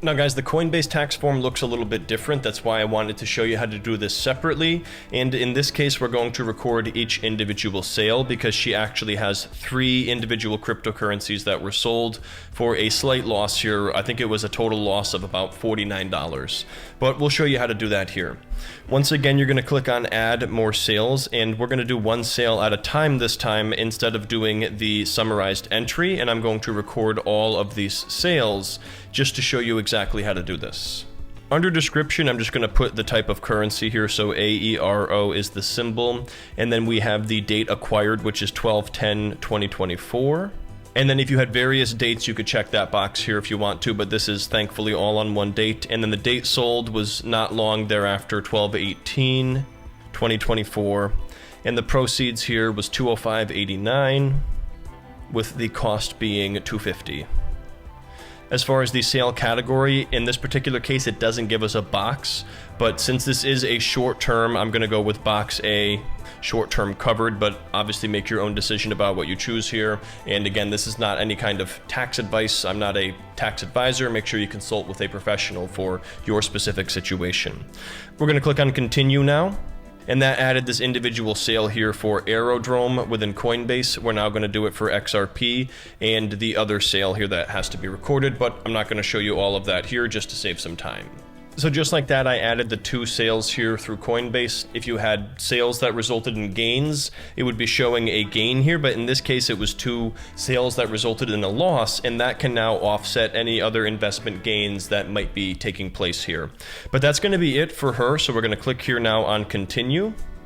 Now guys, the Coinbase tax form looks a little bit different. That's why I wanted to show you how to do this separately. And in this case, we're going to record each individual sale because she actually has 3 individual cryptocurrencies that were sold for a slight loss here. I think it was a total loss of about $49, but we'll show you how to do that here. Once again, you're going to click on add more sales, and we're going to do one sale at a time this time instead of doing the summarized entry, and I'm going to record all of these sales just to show you exactly how to do this. Under description, I'm just going to put the type of currency here, so AERO is the symbol, and then we have the date acquired, which is 12/10/2024. And then if you had various dates, you could check that box here if you want to, but this is thankfully all on one date. And then the date sold was not long thereafter, 12/18/2024. And the proceeds here was 205.89, with the cost being 250. As far as the sale category, in this particular case, it doesn't give us a box, but since this is a short term, I'm going to go with box A, short term covered, but obviously make your own decision about what you choose here. And again, this is not any kind of tax advice. I'm not a tax advisor. Make sure you consult with a professional for your specific situation. We're going to click on continue now. And that added this individual sale here for Aerodrome within Coinbase. We're now going to do it for XRP and the other sale here that has to be recorded, but I'm not going to show you all of that here just to save some time. So just like that, I added the 2 sales here through Coinbase. If you had sales that resulted in gains, it would be showing a gain here, but in this case, it was 2 sales that resulted in a loss, and that can now offset any other investment gains that might be taking place here. But that's going to be it for her, so we're going to click here now on continue.